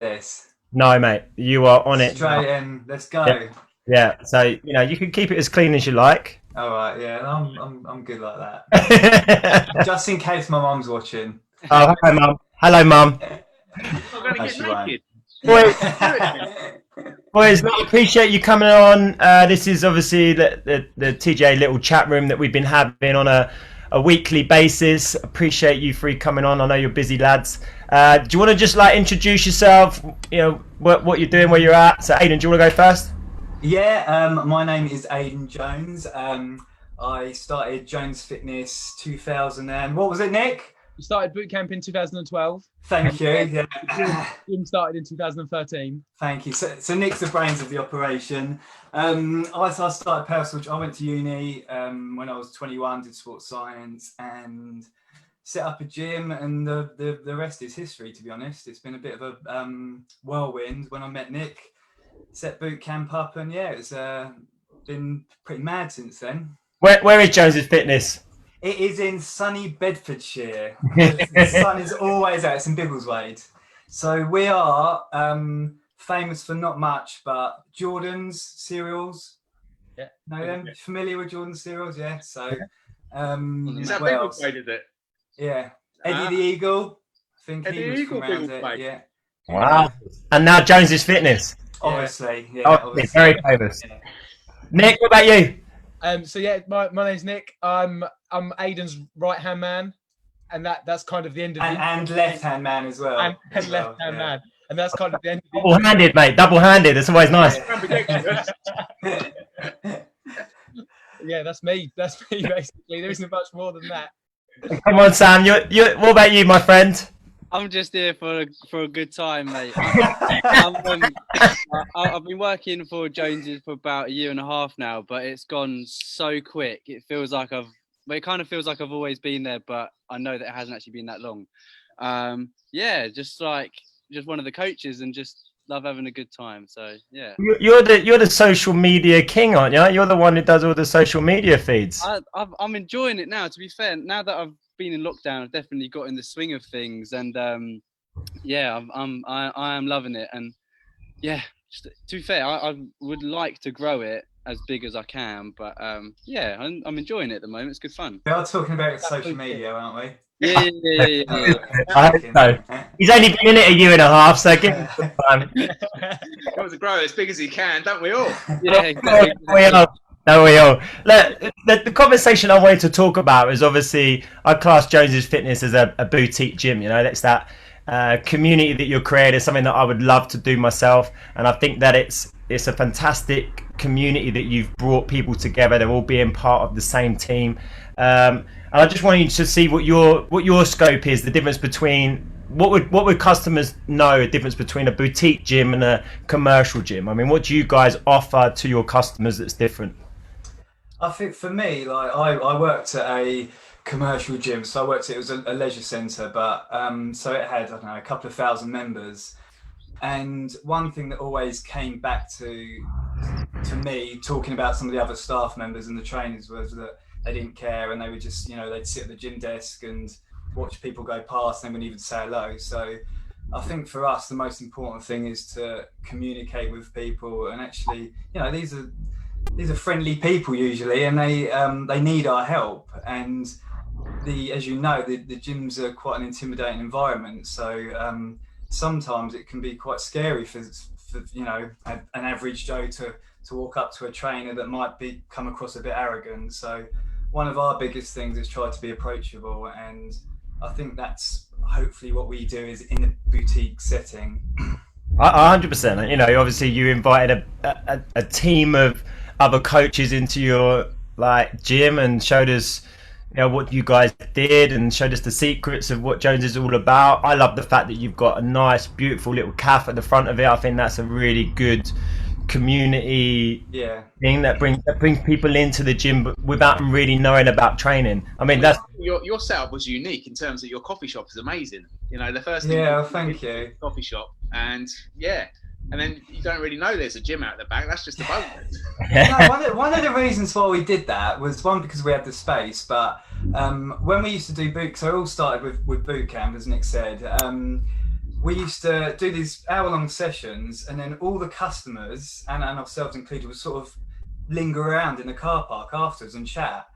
this? No, mate, you are on it. Straight in. Let's go. Yeah. Yeah. So you can keep it as clean as you like. All right. Yeah, I'm good like that. Oh, Just in case my mum's watching. hello, mum. Hello, mum. You're not going to No, get she won't. naked. Boys, boys, I appreciate you coming on. This is obviously the TGA little chat room that we've been having on a weekly basis. Appreciate you three coming on. I know you're busy lads. Do you want to just like introduce yourself? You know what you're doing, where you're at. So, Aiden, do you want to go first? Yeah, my name is Aiden Jones. I started Jones Fitness 2000 and what was it, Nick? We started boot camp in 2012. Thank you. Yeah. Gym started in 2013. Thank you. So Nick's the brains of the operation. I started personal. I went to uni when I was 21, did sports science, and set up a gym. And the rest is history. To be honest, it's been a bit of a whirlwind. When I met Nick, set boot camp up, and yeah, it's been pretty mad since then. Where is Jones's Fitness? It is in sunny Bedfordshire. The sun is always out. It's in Biggleswade. So we are famous for not much, but Jordan's cereals. Yeah. Know them? Familiar with Jordan's cereals? Yeah. So Is that what else? Biggleswade, is it? Yeah. Eddie the Eagle. I think Eddie he the was Eagle, from around it. Biggleswade. Yeah. Wow. And now Jones's Fitness. Obviously. Yeah. Oh, obviously. very famous. Yeah. Nick, what about you? So yeah, my name's Nick. I'm Aiden's right hand man, and that's kind of the end of And left hand man as well. and as well, left hand yeah. man, and that's kind of the end. Of the Double-handed, mate. Double-handed. It's always nice. Yeah, that's me. That's me basically. There isn't much more than that. Come on, Sam. What about you, my friend? I'm just here for a good time, mate. I've been working for Joneses for about a year and a half now, but it's gone so quick. It kind of feels like I've always been there, but I know that it hasn't actually been that long. Yeah, just one of the coaches and just love having a good time. So yeah. You're the social media king, aren't you? You're the one who does all the social media feeds. I'm enjoying it now. To be fair, now that I've been in lockdown, I've definitely got in the swing of things, and yeah, I am loving it. And yeah, to be fair, I would like to grow it as big as I can, but yeah, I'm enjoying it at the moment. It's good fun. We are talking about social media, aren't we? Yeah. I hope so. He's only been in it a year and a half, so give him some time. Got to grow as big as he can, don't we all? Yeah, exactly. No, we all. Look, the conversation I wanted to talk about is obviously I class Jones's Fitness as a boutique gym. You know, that's that community that you're creating. Something that I would love to do myself, and I think that it's a fantastic community that you've brought people together. They're all being part of the same team. And I just want you to see what your scope is. The difference between what would customers know? The difference between a boutique gym and a commercial gym. I mean, what do you guys offer to your customers that's different? I think for me, like I worked at a commercial gym, so it was a leisure centre, but so it had, I don't know, a couple of thousand members. And one thing that always came back to me talking about some of the other staff members and the trainers was that they didn't care, and they would just, they'd sit at the gym desk and watch people go past, and they wouldn't even say hello. So I think for us, the most important thing is to communicate with people, and actually, these are friendly people usually, and they need our help. And as you know, the gyms are quite an intimidating environment. So sometimes it can be quite scary for an average Joe to walk up to a trainer that might come across a bit arrogant. So one of our biggest things is try to be approachable, and I think that's hopefully what we do is in a boutique setting. 100%. Obviously you invited a team of other coaches into your gym and showed us what you guys did and showed us the secrets of what Jones is all about. I love the fact that you've got a nice beautiful little cafe at the front of it. I think that's a really good community thing that brings people into the gym but without them really knowing about training. I mean, that's your setup was unique in terms of your coffee shop is amazing. The first thing thank you. Coffee shop, and then you don't really know there's a gym out the back. That's just a bonus. No, one of the reasons why we did that was because we had the space, but when we used to do boot, so it all started with boot camp, as Nick said. we used to do these hour-long sessions, and then all the customers and ourselves included would sort of linger around in the car park afterwards and chat.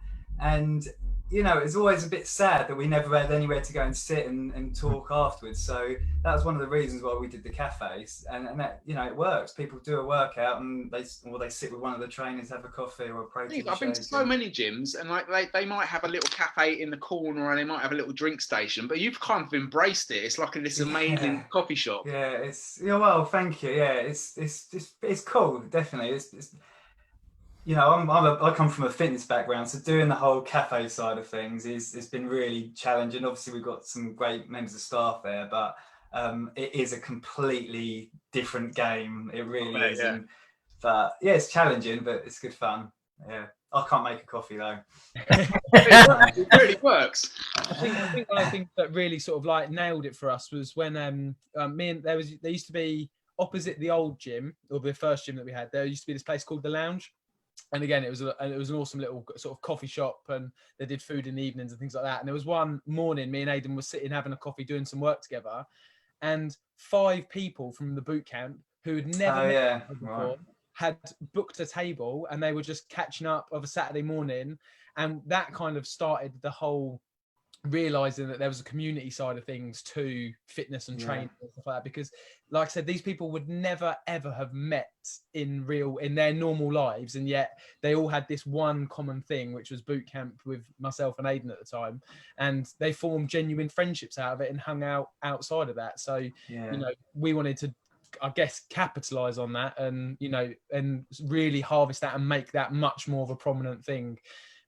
And it's always a bit sad that we never had anywhere to go and sit and talk afterwards. So that was one of the reasons why we did the cafes, and that it works. People do a workout and they sit with one of the trainers, have a coffee or a protein I've been to shake. so many gyms, and like they might have a little cafe in the corner, or they might have a little drink station, but you've kind of embraced it. It's like this amazing coffee shop. Yeah, well, thank you. Yeah, it's cool. Definitely, it's I come from a fitness background, so doing the whole cafe side of things has been really challenging. Obviously, we've got some great members of staff there, but it is a completely different game. It really is. Yeah. But yeah, it's challenging, but it's good fun. Yeah, I can't make a coffee though. It really works. I think one of the things that really sort of like nailed it for us was when there used to be opposite the old gym, or the first gym that we had. There used to be this place called the Lounge. And again, it was an awesome little sort of coffee shop, and they did food in the evenings and things like that. And there was one morning, me and Aiden were sitting having a coffee, doing some work together, and 5 people from the boot camp who had never met before had booked a table, and they were just catching up of a Saturday morning, and that kind of started the whole realizing that there was a community side of things to fitness and training and stuff like that, because like I said, these people would never ever have met in their normal lives, and yet they all had this one common thing, which was boot camp with myself and Aiden at the time, and they formed genuine friendships out of it and hung out outside of that. So we wanted to, I guess, capitalize on that, and and really harvest that and make that much more of a prominent thing.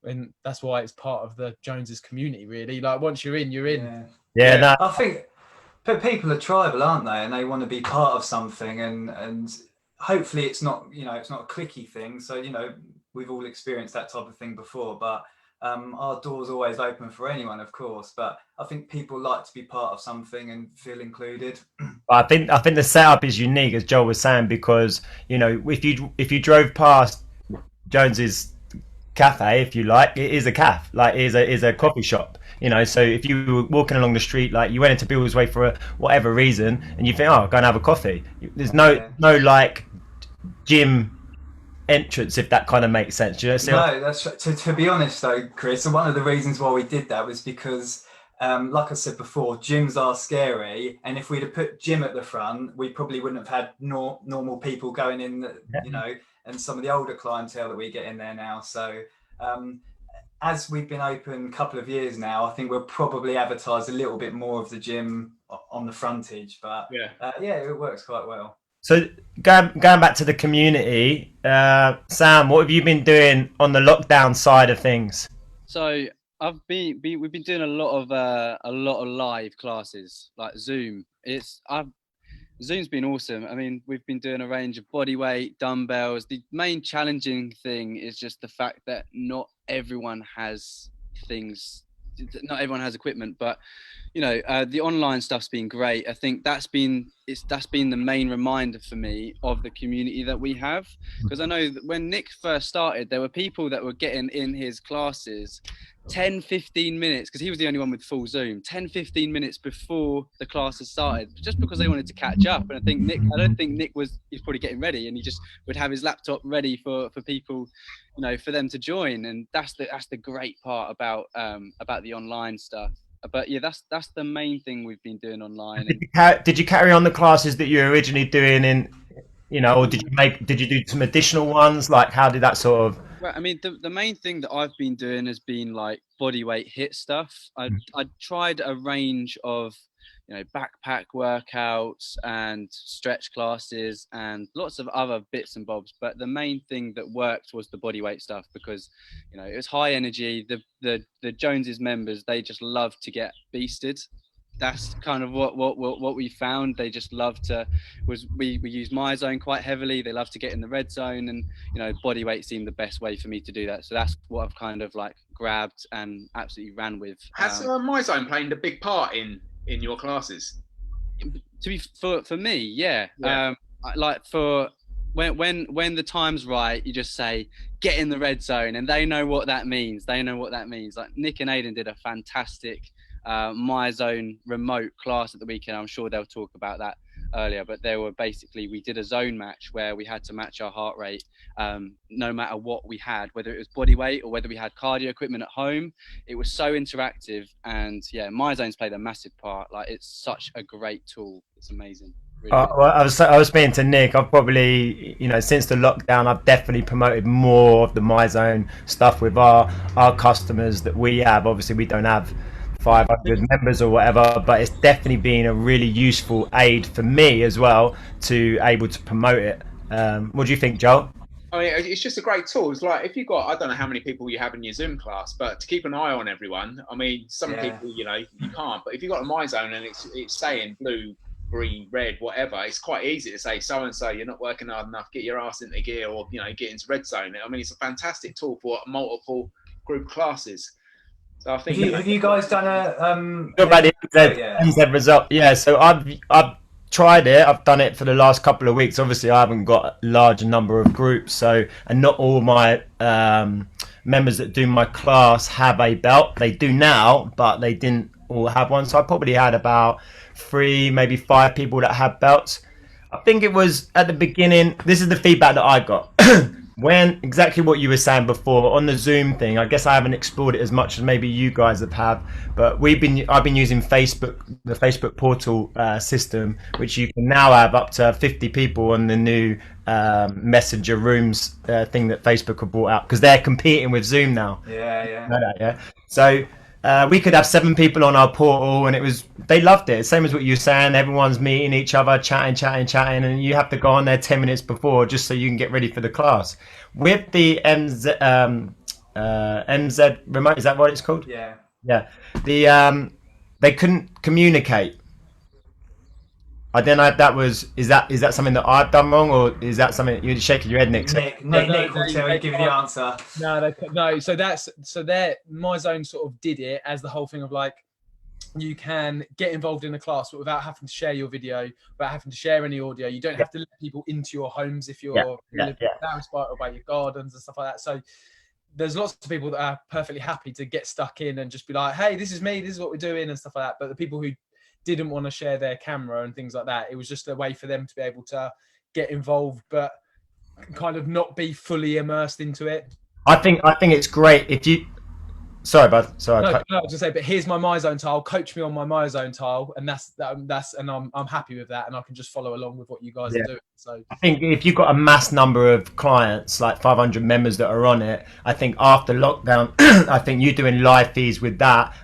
And that's why it's part of the Joneses community, really. Like, once you're in, you're in. Yeah. I think, but people are tribal, aren't they? And they want to be part of something, and hopefully it's not, it's not a cliquey thing. So, we've all experienced that type of thing before, but our door's always open for anyone, of course. But I think people like to be part of something and feel included. I think the setup is unique, as Joel was saying, because if you drove past Jones's cafe, if you like, it is a cafe, like it is a coffee shop, so if you were walking along the street, like you went into Biggleswade for whatever reason, and you think, oh, go and have a coffee, there's no like gym entrance, if that kind of makes sense. Do you know? No, that's right. To be honest though, Chris, one of the reasons why we did that was because like I said before, gyms are scary, and if we'd have put gym at the front, we probably wouldn't have had normal people going in, and some of the older clientele that we get in there now. So as we've been open a couple of years now, I think we'll probably advertise a little bit more of the gym on the frontage, but it works quite well. So going back to the community, Sam, what have you been doing on the lockdown side of things? So we've been doing a lot of live classes, like Zoom. Zoom's been awesome. I mean, we've been doing a range of body weight, dumbbells. The main challenging thing is just the fact that not everyone has equipment, but the online stuff's been great. I think that's been the main reminder for me of the community that we have, because I know that when Nick first started, there were people that were getting in his classes 10-15 minutes, because he was the only one with full Zoom, 10-15 minutes before the classes started, just because they wanted to catch up. And I don't think Nick he's probably getting ready, and he just would have his laptop ready for people, for them to join. And that's the great part about the online stuff. But yeah, that's the main thing we've been doing online. Did you carry on the classes that you were originally doing or did you do some additional ones? Like, how did that sort of? Well, I mean, the main thing that I've been doing has been like body weight hit stuff. I tried a range of backpack workouts and stretch classes and lots of other bits and bobs, but the main thing that worked was the body weight stuff, because it was high energy. The Joneses members, they just love to get beasted. That's kind of what we found. They just love to. We use my zone quite heavily. They love to get in the red zone, and body weight seemed the best way for me to do that. So that's what I've kind of like grabbed and absolutely ran with. Has my zone played a big part in your classes? For me, yeah. Like for when the time's right, you just say get in the red zone, and they know what that means. Like Nick and Aiden did a fantastic My Zone remote class at the weekend. I'm sure they'll talk about that earlier, but we did a zone match where we had to match our heart rate no matter what we had, whether it was body weight or whether we had cardio equipment at home. It was so interactive, and yeah, My Zone's played a massive part. Like, it's such a great tool. It's amazing. Really well, I was speaking to Nick. I've probably, since the lockdown, I've definitely promoted more of the My Zone stuff with our customers that we have. Obviously, we don't have 500 members or whatever, but it's definitely been a really useful aid for me as well to able to promote it. What do you think, Joel? I mean, it's just a great tool. It's like, if you've got, I don't know how many people you have in your Zoom class, but to keep an eye on everyone, I mean, some people, you can't, but if you've got a My Zone and it's saying blue, green, red, whatever, it's quite easy to say, so-and-so, you're not working hard enough, get your ass into gear, or, get into red zone. I mean, it's a fantastic tool for multiple group classes. So I think. Have you guys done a about the NZ result? Yeah, so I've tried it. I've done it for the last couple of weeks. Obviously, I haven't got a large number of groups, and not all my members that do my class have a belt. They do now, but they didn't all have one. So I probably had about 3, maybe 5 people that had belts. I think it was at the beginning. This is the feedback that I got. When exactly what you were saying before on the Zoom thing, I guess I haven't explored it as much as maybe you guys have, but I've been using the Facebook portal system, which you can now have up to 50 people on the new Messenger Rooms thing that Facebook have brought out, because they're competing with Zoom now. Yeah. So we could have 7 people on our portal, and they loved it. Same as what you were saying. Everyone's meeting each other, chatting, and you have to go on there 10 minutes before just so you can get ready for the class. With the MZ remote, is that what it's called? Yeah. They couldn't communicate. I don't know if that was, is that something that I've done wrong, or is that something you're shaking your head, Nick? Nick will give you the answer. No. So their My Zone sort of did it as the whole thing of like, you can get involved in a class, but without having to share your video, without having to share any audio. You don't have to let people into your homes if you're embarrassed about your gardens and stuff like that. So there's lots of people that are perfectly happy to get stuck in and just be like, hey, this is me, this is what we're doing and stuff like that. But the people who didn't want to share their camera and things like that, it was just a way for them to be able to get involved, but kind of not be fully immersed into it. I think it's great if you. Sorry, bud. Sorry. No, I was gonna say, but here's my My Zone tile. Coach me on my My Zone tile, and that's, and I'm happy with that, and I can just follow along with what you guys are doing. So I think if you've got a mass number of clients, like 500 members that are on it, I think after lockdown, I think you doing live feeds with that,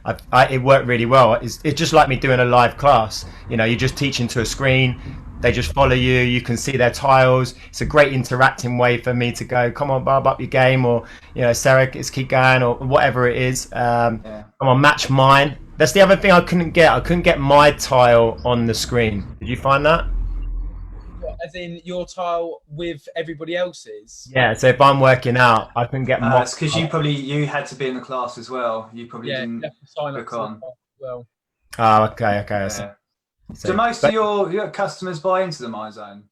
it worked really well. It's just like me doing a live class. You're just teaching to a screen. They just follow you. You can see their tiles. It's a great interacting way for me to go, come on, Bob, up your game, or Sarah, let's keep going, or whatever it is. Come on, match mine. That's the other thing I couldn't get. I couldn't get my tile on the screen. Did you find that? As in your tile with everybody else's? Yeah. So if I'm working out, I couldn't get my. It's because you had to be in the class as well. You probably didn't sign book up on. Well. Oh, okay. Yeah. So most of your customers buy into the My Zone?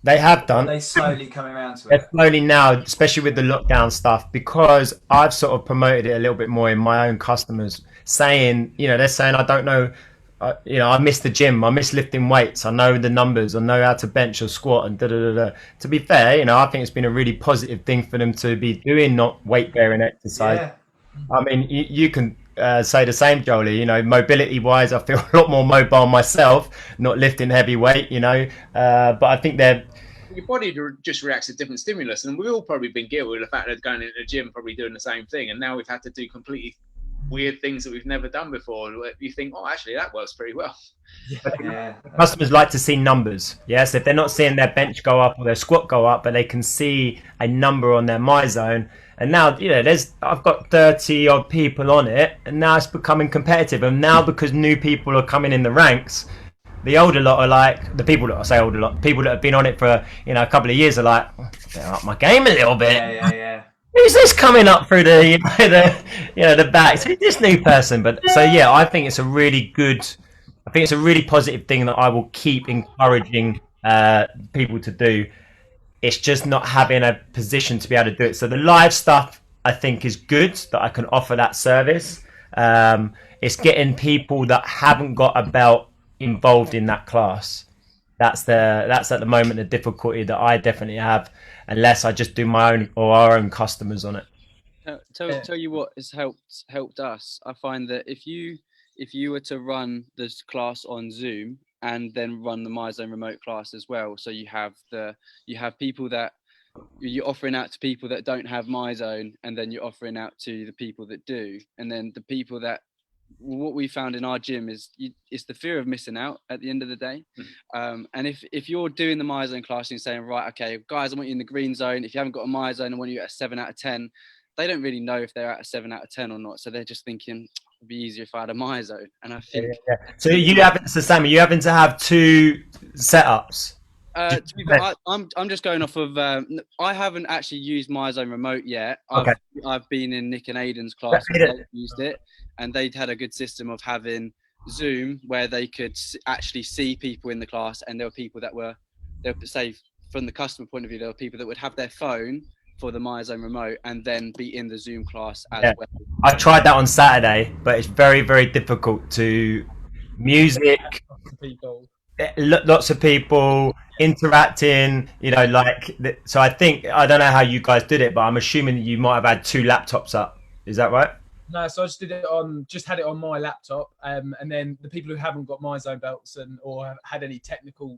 They have done. Are they slowly coming around to it? They're slowly now, especially with the lockdown stuff, because I've sort of promoted it a little bit more in my own customers, saying, they're saying, I don't know, I miss the gym, I miss lifting weights, I know the numbers, I know how to bench or squat and da-da-da-da. To be fair, I think it's been a really positive thing for them to be doing not weight-bearing exercise. Yeah. I mean, you can say the same, Jolie. Mobility-wise, I feel a lot more mobile myself, not lifting heavy weight, but I think your body just reacts to different stimulus, and we've all probably been guilty of the fact that going into the gym, probably doing the same thing, and now we've had to do completely weird things that we've never done before. You think, oh, actually, that works pretty well. Yeah. Customers like to see numbers. Yes, if they're not seeing their bench go up or their squat go up, but they can see a number on their My Zone. And now, I've got 30 odd people on it, and now it's becoming competitive. And now, because new people are coming in the ranks, the older lot are like, the people that I say older lot, people that have been on it for a couple of years are like, they're up my game a little bit. Yeah. Who's this coming up through the the backs? Who's this new person? But so yeah, I think it's a really positive thing that I will keep encouraging people to do. It's just not having a position to be able to do it. So the live stuff, I think, is good that I can offer that service. it's getting people that haven't got a belt involved in that class. That's at the moment the difficulty that I definitely have, unless I just do my own or our own customers on it. Tell you what has helped us. I find that if you were to run this class on Zoom and then run the MyZone remote class as well, so you have people that you're offering out to people that don't have MyZone, and then you're offering out to the people that do, and then the people that, what we found in our gym is it's the fear of missing out at the end of the day. And if you're doing the MyZone class and you're saying, right, okay, guys, I want you in the green zone. If you haven't got a MyZone, I want you at a 7 out of 10. They don't really know if they're at a 7 out of 10 or not. So they're just thinking it'd be easier if I had a MyZone. And I think. So Sammy, you happen to have 2 setups. To be fair, I'm just going off of. I haven't actually used MyZone remote yet. I've been in Nick and Aiden's class and they've used it, and they'd had a good system of having Zoom where they could actually see people in the class, and there were people that were, they'll say from the customer point of view, there were people that would have their phone for the MyZone remote and then be in the Zoom class as well. I tried that on Saturday, but it's very, very difficult to music. Lots of people interacting, so I don't know how you guys did it, but I'm assuming that you might have had 2 laptops up. Is that right? No, so I just had it on my laptop, and then the people who haven't got MyZone belts or have had any technical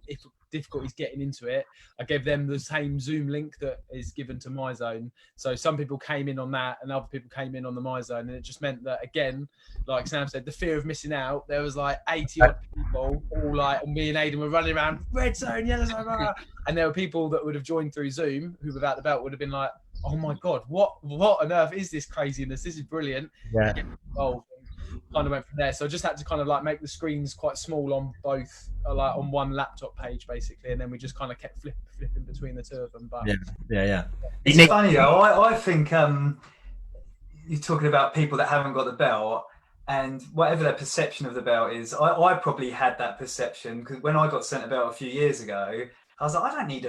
difficulties getting into it, I gave them the same Zoom link that is given to MyZone. So some people came in on that, and other people came in on the MyZone, and it just meant that, again, like Sam said, the fear of missing out. There was like 80 odd people, all like, and me and Aiden were running around red zone, yellow zone, and there were people that would have joined through Zoom who, without the belt, would have been like, oh my god, what on earth is this craziness? This is brilliant. Yeah. Kind of went from there. So I just had to kind of like make the screens quite small on both, like on one laptop page basically, and then we just kind of kept flipping between the 2 of them. But yeah. It's funny though. I think you're talking about people that haven't got the belt, and whatever their perception of the belt is, I probably had that perception, because when I got sent a belt a few years ago, I was like, I don't need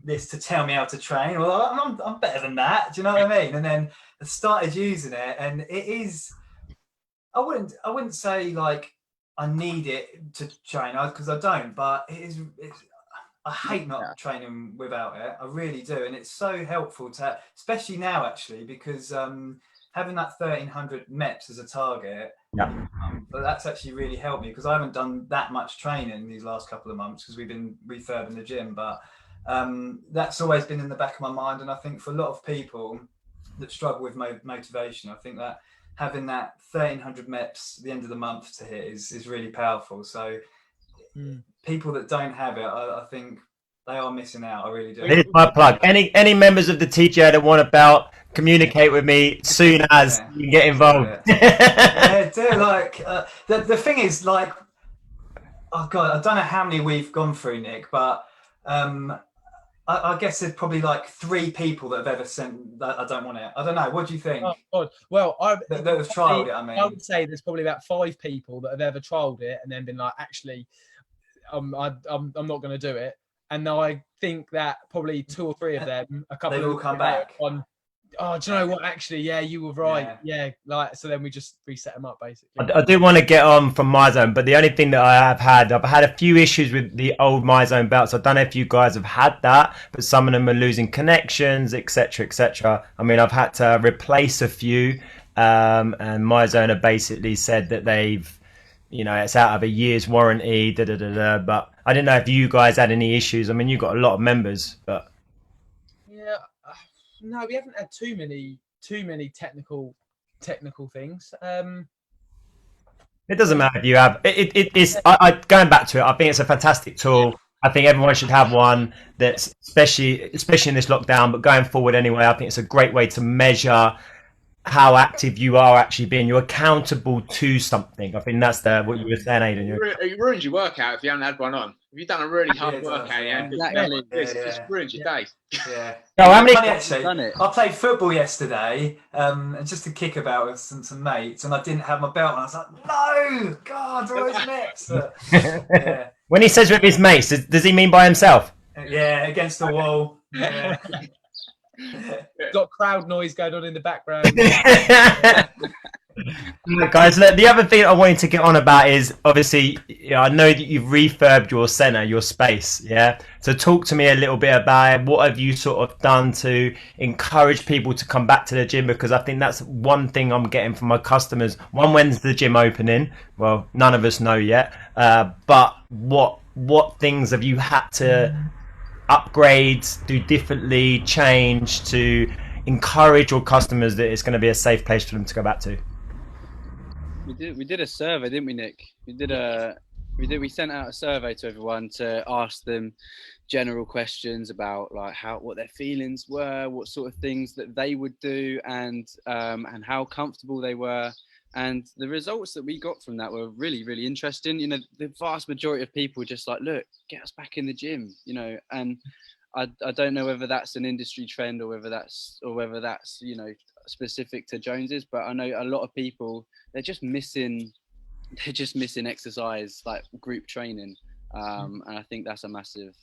this to tell me how to train. Well, I'm better than that. Do you know what I mean? And then I started using it, and it is. I wouldn't say like I need it to train, because I don't. But I hate not training without it. I really do, and it's so helpful to, especially now actually, because having that 1300 MEPS as a target. Yeah. But that's actually really helped me, because I haven't done that much training these last couple of months because we've been refurbing the gym. But that's always been in the back of my mind, and I think for a lot of people that struggle with motivation, I think that having that 1300 MEPS at the end of the month to hit is really powerful. So people that don't have it, I think they are missing out. I really do. Here's my plug. Any members of the TGA that want a belt, communicate with me soon as you get involved. Yeah, do like the thing is, like, oh god, I don't know how many we've gone through, Nick, but I guess there's probably like 3 people that have ever sent that I don't want it. I don't know. What do you think? Oh, God. Well, that have trialed it. I mean, I would say there's probably about 5 people that have ever trialed it and then been like, actually, I'm not going to do it. And I think that probably 2 or 3 of them, a couple, they've all come back. Oh, do you know what? Actually, yeah, you were right. Yeah, like, so then we just reset them up basically. I do want to get on from MyZone, but the only thing that I've had a few issues with the old MyZone belts. I don't know if you guys have had that, but some of them are losing connections, etc., etc. I mean, I've had to replace a few, and MyZone have basically said that they've, it's out of a year's warranty. But I didn't know if you guys had any issues. I mean, you've got a lot of members, but yeah. No, we haven't had too many technical things. It doesn't matter if you have. It's going back to it. I think it's a fantastic tool. I think everyone should have one. That's especially in this lockdown, but going forward anyway. I think it's a great way to measure how active you are actually being. You're accountable to something. I think that's what you were saying, Aiden. It ruins your workout if you haven't had one on. If you've done a really hard workout, it just ruins your day. Yeah. No, how many? Actually, I played football yesterday, and just to kick about with some mates, and I didn't have my belt, and I was like, "No, God, they're always mates." Yeah. When he says with his mates, does he mean by himself? Yeah, against the wall. Yeah. Got crowd noise going on in the background. Right, guys, look, the other thing I wanted to get on about is obviously, I know that you've refurbed your center, your space, yeah. So talk to me a little bit about it. What have you sort of done to encourage people to come back to the gym? Because I think that's one thing I'm getting from my customers. One, when's the gym opening? Well, none of us know yet. But what things have you had to upgrade, do differently, change to encourage your customers that it's going to be a safe place for them to go back to? We did a survey, didn't we, Nick? We sent out a survey to everyone to ask them general questions about like what their feelings were, what sort of things that they would do, and how comfortable they were. And the results that we got from that were really, really interesting. You know, the vast majority of people just like, look, get us back in the gym, you know. And I don't know whether that's an industry trend or whether that's you know, specific to Joneses, but I know a lot of people, they're just missing exercise, like group training. And I think that's a massive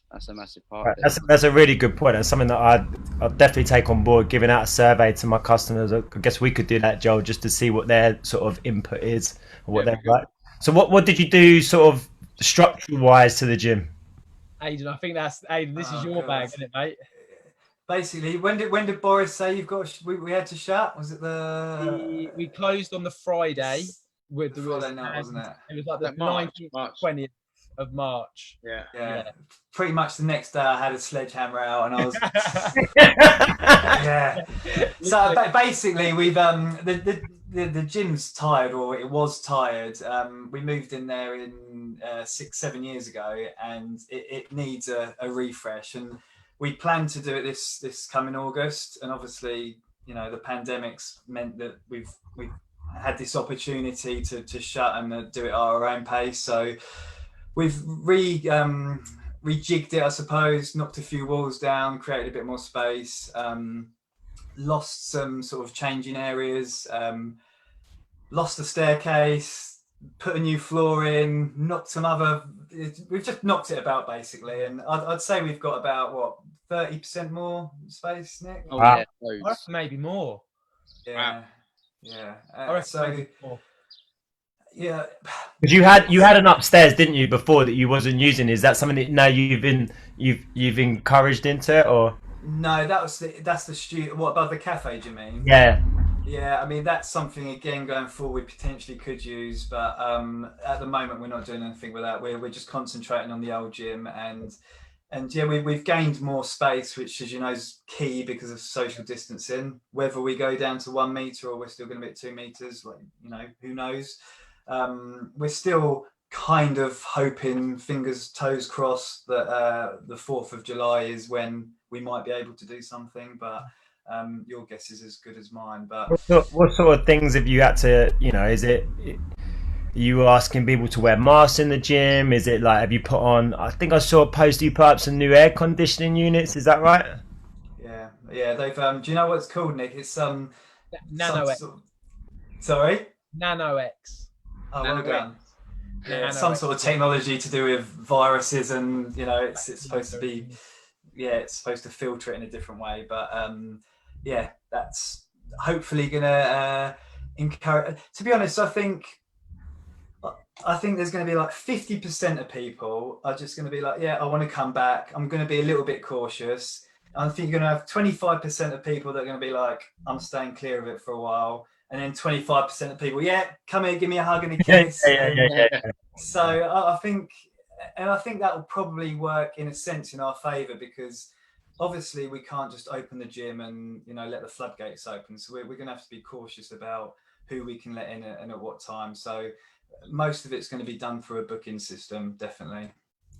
part of it. That's a really good point. That's something that I'll definitely take on board, giving out a survey to my customers. I guess we could do that, Joel, just to see what their sort of input is or what they're like. So what did you do sort of structural wise to the gym? Aiden, I think that's Aiden. This is your bag, isn't it, mate? Basically, when did Boris say we had to shut? Was it we closed on the Friday with the Friday night, wasn't it? It was like the 19th, 20th of March. Yeah. Pretty much the next day, I had a sledgehammer out, and I was yeah. So basically, we've the gym's tired, or it was tired. We moved in there in 6-7 years ago, and it needs a refresh. And we planned to do it this coming August, and obviously, you know, the pandemic's meant that we've had this opportunity to shut and do it at our own pace. So we've rejigged it, I suppose, knocked a few walls down, created a bit more space, lost some sort of changing areas, lost the staircase, put a new floor in, knocked some other. We've just knocked it about basically, and I'd say we've got about 30% more space, Nick. Oh yeah, loads. Maybe more. Yeah, Wow. yeah. So yeah, Because you had an upstairs, didn't you, before that you wasn't using? Is that something that now you've encouraged into it, or? No, that's the studio. What about the cafe? Do you mean? Yeah. Yeah, I mean that's something again going forward we potentially could use, but at the moment we're not doing anything with that. We're just concentrating on the old gym, and yeah, we've gained more space, which, as you know, is key because of social distancing. Whether we go down to 1 meter or we're still going to be at 2 meters, like, you know, who knows? We're still kind of hoping, fingers toes crossed, that the 4th of July is when we might be able to do something, but your guess is as good as mine. But What sort of things have you had to, you know, are you asking people to wear masks in the gym? Is it like, have you put on, I think I saw a post, you put up some new air conditioning units, is that right? Yeah, they've do you know what it's called, Nick? It's Nano X. Sorry? Nano X. Oh, well done. Yeah, Nano some X. sort of technology to do with viruses, and you know, it's supposed to be, it's supposed to filter it in a different way. But yeah, that's hopefully gonna encourage. To be honest, I think there's going to be like 50% of people are just going to be like, yeah, I want to come back. I'm going to be a little bit cautious. I think you're going to have 25% of people that are going to be like, I'm staying clear of it for a while. And then 25% of people, yeah, come here, give me a hug and a kiss. Yeah. So I think that will probably work in a sense in our favour, because obviously we can't just open the gym and, you know, let the floodgates open. So we're going to have to be cautious about who we can let in and at what time. So most of it's going to be done through a booking system, definitely.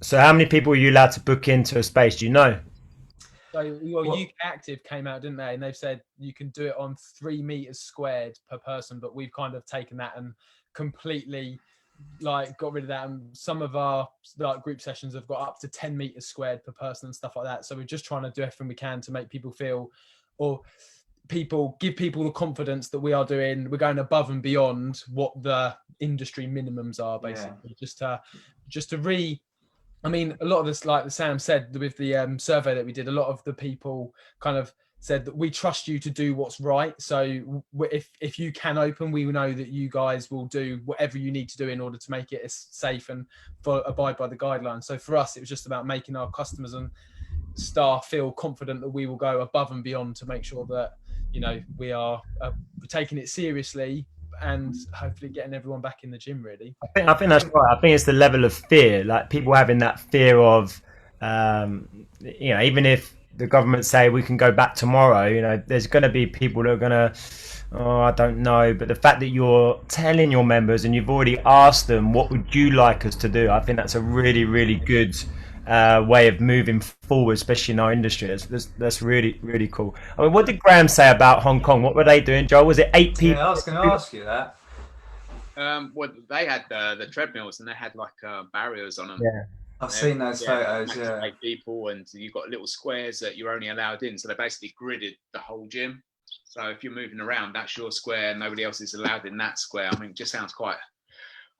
So how many people are you allowed to book into a space? Do you know? So UK Active came out, didn't they? And they've said you can do it on 3 meters squared per person, but we've kind of taken that and completely like got rid of that. And some of our like group sessions have got up to 10 meters squared per person and stuff like that. So we're just trying to do everything we can to make people feel, or give people the confidence that we're going above and beyond what the industry minimums are, basically. Yeah. I mean, a lot of this, like Sam said, with the survey that we did, a lot of the people kind of said that we trust you to do what's right. So if you can open, we know that you guys will do whatever you need to do in order to make it as safe and abide by the guidelines. So for us, it was just about making our customers and staff feel confident that we will go above and beyond to make sure that, you know, we are taking it seriously and hopefully getting everyone back in the gym, really. I think that's right. I think it's the level of fear, like people having that fear of, you know, even if the government say we can go back tomorrow, you know, there's going to be people that are going to, oh, I don't know. But the fact that you're telling your members and you've already asked them, what would you like us to do? I think that's a really, really good way of moving forward, especially in our industry. That's really, really cool. I mean, what did Graham say about Hong Kong? What were they doing, Joel? Was it 8 people? Yeah, I was going to ask you that. Well, they had the treadmills and they had like barriers on them. Yeah. I've seen those photos, yeah. 8 people, and you've got little squares that you're only allowed in. So they basically gridded the whole gym. So if you're moving around, that's your square. Nobody else is allowed in that square. I mean, it just sounds quite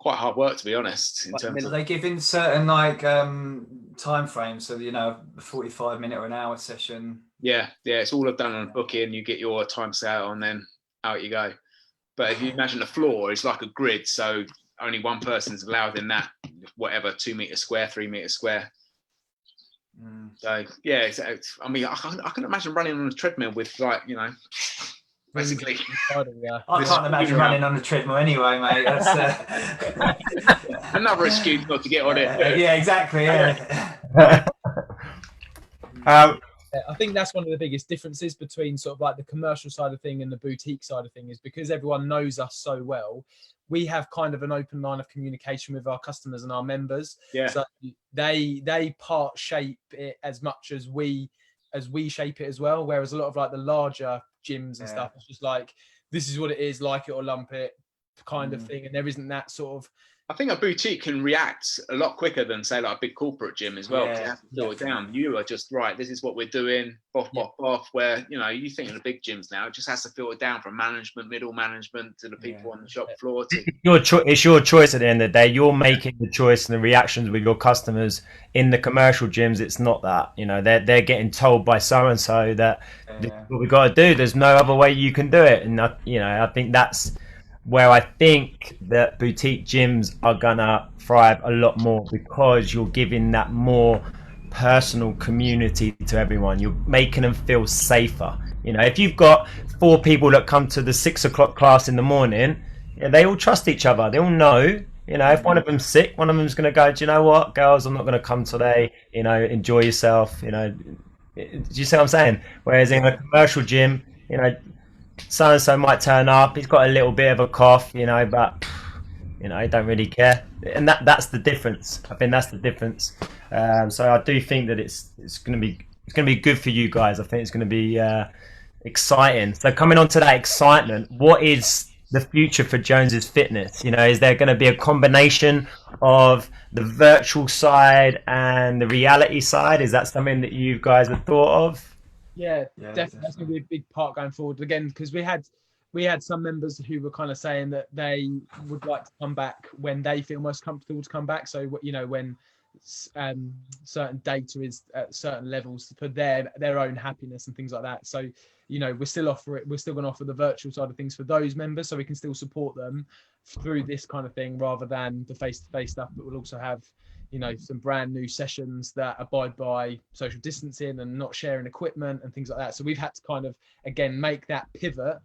hard work, to be honest. In terms of, they give in certain like time frames, so you know, a 45-minute or an hour session. Yeah, it's all done on a booking. You get your time set out, and then out you go. But if you imagine the floor, it's like a grid, so only one person's allowed in that, whatever, 2 meter square, 3 meter square. So yeah, I mean, I can imagine running on a treadmill with, like, you know, basically. I can't imagine running on a treadmill anyway, mate. That's another excuse not to get on it. Yeah, exactly. Yeah. I think that's one of the biggest differences between sort of like the commercial side of thing and the boutique side of thing, is because everyone knows us so well. We have kind of an open line of communication with our customers and our members. Yeah. So they part shape it as much as we shape it as well. Whereas a lot of like the larger gyms and stuff, it's just like, this is what it is, like it or lump it kind of thing. And there isn't that sort of. I think a boutique can react a lot quicker than, say, like a big corporate gym as well. Yeah, you have to slow it down. You are just, right, this is what we're doing, off. Where, you know, you think of the big gyms now, it just has to filter down from management, middle management, to the people on the shop floor. It's your choice at the end of the day. You're making the choice and the reactions with your customers. In the commercial gyms, it's not that. You know, they're getting told by so and so that this is what we got to do. There's no other way you can do it. And you know, I think that's where I think that boutique gyms are gonna thrive a lot more, because you're giving that more personal community to everyone. You're making them feel safer. You know, if you've got 4 people that come to the 6 o'clock class in the morning, they all trust each other. They all know, you know, if one of them's sick, one of them's going to go, do you know what, girls, I'm not going to come today. You know, enjoy yourself. You know, do you see what I'm saying? Whereas in a commercial gym, you know, so-and-so might turn up, he's got a little bit of a cough, you know, but, you know, he don't really care. And that's the difference. I think that's the difference. So I do think that it's going to be good for you guys. I think it's going to be exciting. So coming on to that excitement, what is the future for Jones's Fitness? You know, is there going to be a combination of the virtual side and the reality side? Is that something that you guys have thought of? Yeah, definitely. That's going to be a big part going forward. Again, because we had some members who were kind of saying that they would like to come back when they feel most comfortable to come back. So, you know, when certain data is at certain levels for their own happiness and things like that. So, you know, we're still going to offer the virtual side of things for those members, so we can still support them through this kind of thing rather than the face-to-face stuff. But we'll also have, you know, some brand new sessions that abide by social distancing and not sharing equipment and things like that. So we've had to kind of, again, make that pivot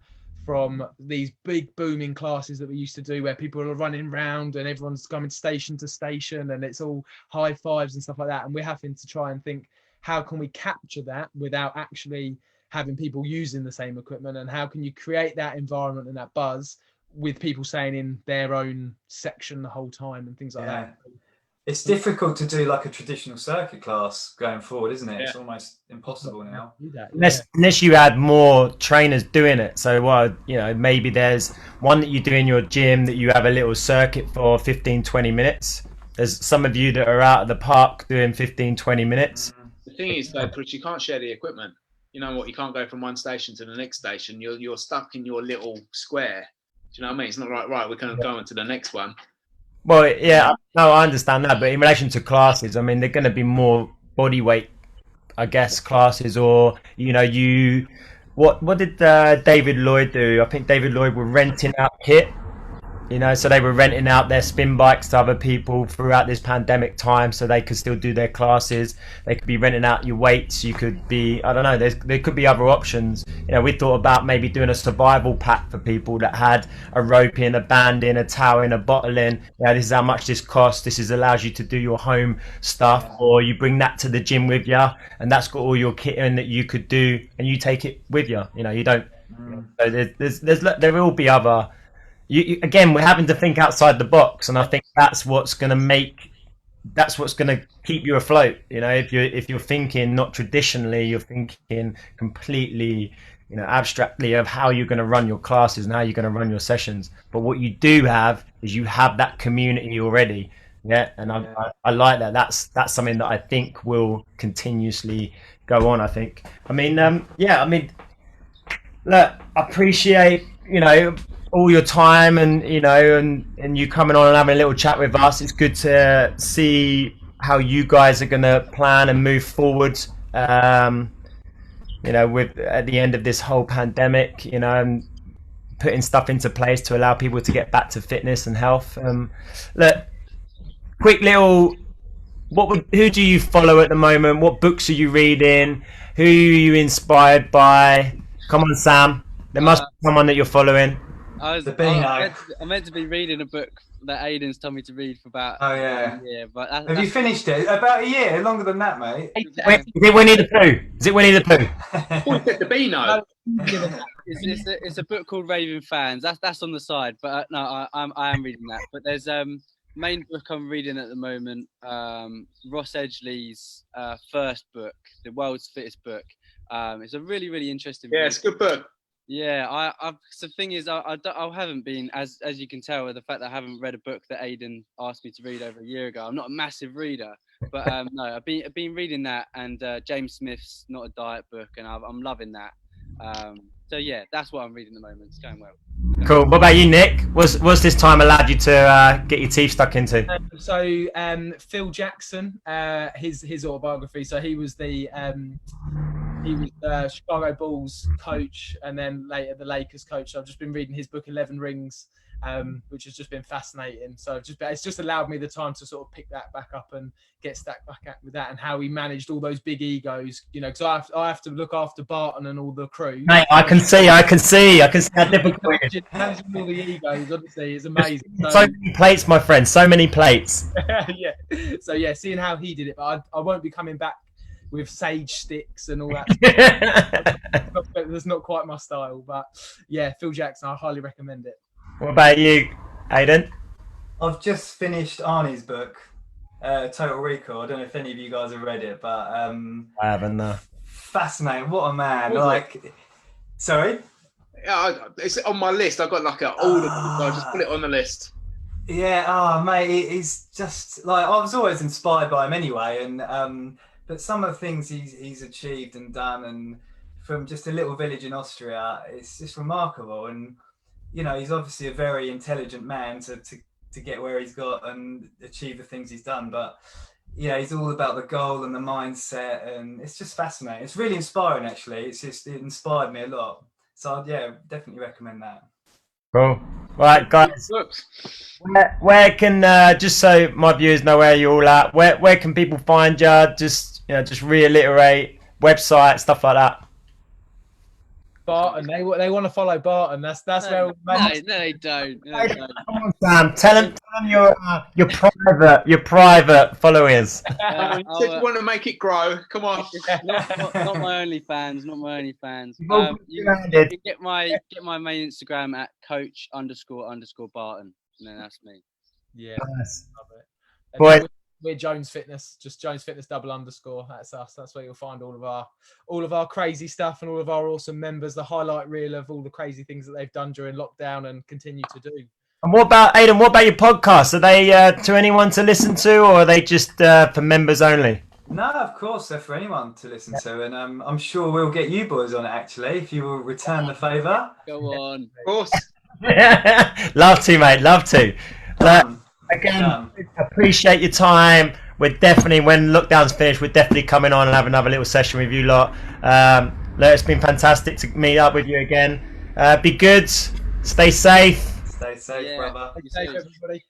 from these big booming classes that we used to do, where people are running around and everyone's coming station to station and it's all high fives and stuff like that. And we're having to try and think, how can we capture that without actually having people using the same equipment? And how can you create that environment and that buzz with people staying in their own section the whole time and things like that? It's difficult to do like a traditional circuit class going forward, isn't it? It's almost impossible now. Unless you add more trainers doing it. So, you know, maybe there's one that you do in your gym that you have a little circuit for 15, 20 minutes. There's some of you that are out at the park doing 15, 20 minutes. The thing is, though, Chris, you can't share the equipment. You know what? You can't go from one station to the next station. You're stuck in your little square. Do you know what I mean? It's not like, right, we're going to go on to the next one. Well, yeah, no, I understand that, but in relation to classes, I mean, they're going to be more body weight I guess, classes, or you what did David Lloyd do? I think David Lloyd were renting out kit. So they were renting out their spin bikes to other people throughout this pandemic time, so they could still do their classes. They could be renting out your weights. You could be, I don't know, there could be other options. We thought about maybe doing a survival pack for people that had a rope in, a band in, a towel in, a bottle in. This is how much this costs. This allows you to do your home stuff, or you bring that to the gym with you, and that's got all your kit in that you could do, and you take it with you. You don't. So there will be other. Again, we're having to think outside the box, and I think that's what's going to keep you afloat. If you're thinking not traditionally, you're thinking completely, abstractly of how you're going to run your classes and how you're going to run your sessions. But what you do have is you have that community already. And I like that. That's something that I think will continuously go on. I think. Look, I appreciate all your time, and and you coming on and having a little chat with us. It's good to see how you guys are going to plan and move forward. With at the end of this whole pandemic, and putting stuff into place to allow people to get back to fitness and health. Look, quick little. Who do you follow at the moment? What books are you reading? Who are you inspired by? Come on, Sam. There must be someone that you're following. I'm meant to be reading a book that Aiden's told me to read for about a year. But have you finished it? About a year? Longer than that, mate. Is it Winnie the Pooh? Is it Winnie the Pooh? The Beano. It's a book called Raving Fans. That's on the side, but no, I am reading that. But there's main book I'm reading at the moment, Ross Edgley's first book, The World's Fittest Book. It's a really, really interesting book. Yeah, it's a good book. Yeah, the thing is, I haven't been, as you can tell, with the fact that I haven't read a book that Aiden asked me to read over a year ago. I'm not a massive reader, but no, I've been reading that, and James Smith's Not a Diet book, and I'm loving that. So yeah, that's what I'm reading at the moment. It's going well. Cool. What about you, Nick? What's this time allowed you to get your teeth stuck into? Phil Jackson, his autobiography. So he was the Chicago Bulls coach, and then later the Lakers coach. So I've just been reading his book 11 Rings, which has just been fascinating. So it's just allowed me the time to sort of pick that back up and get stuck back at with that, and how he managed all those big egos. Because I have to look after Barton and all the crew. Mate, I can see how difficult it is. Managing all the egos, honestly, is amazing. So many plates, my friend. So many plates. Yeah. So yeah, seeing how he did it, but I won't be coming back with sage sticks and all that. That's not quite my style, but yeah, Phil Jackson, I highly recommend it. What about you, Aiden? I've just finished Arnie's book, Total Recall. I don't know if any of you guys have read it, but I haven't. No. Fascinating. What a man! Sorry. Yeah, it's on my list. I've got I'll just put it on the list. Yeah. Mate, he's just I was always inspired by him anyway, and but some of the things he's achieved and done, and from just a little village in Austria, it's just remarkable. And he's obviously a very intelligent man to get where he's got and achieve the things he's done. But he's all about the goal and the mindset, and it's just fascinating. It's really inspiring, actually. It inspired me a lot. So yeah, definitely recommend that. Cool. Right, guys. Where can just so my viewers know where you're all at? Where can people find you? Just reiterate website, stuff like that. Barton, they want to follow Barton. That's where. No, they don't. Come on, Sam. Tell them your private followers. You want to make it grow. Come on. Not my only fans. Not my only fans. You can get my main Instagram at coach__Barton, and then that's me. Yeah, nice. Love it. Boy. We're Jones Fitness, just Jones Fitness _. That's us. That's where you'll find all of our crazy stuff and all of our awesome members. The highlight reel of all the crazy things that they've done during lockdown and continue to do. And what about Aiden? What about your podcasts? Are they to anyone to listen to, or are they just for members only? No, of course they're for anyone to listen to, and I'm sure we'll get you boys on it actually if you will return the favour. Go on, of course. Love to, mate. Love to. Again, appreciate your time. we're definitely, when lockdown's finished, we're definitely coming on and have another little session with you lot. Look, it's been fantastic to meet up with you again. Be good, stay safe. Stay safe, Yeah. brother. Stay safe, everybody.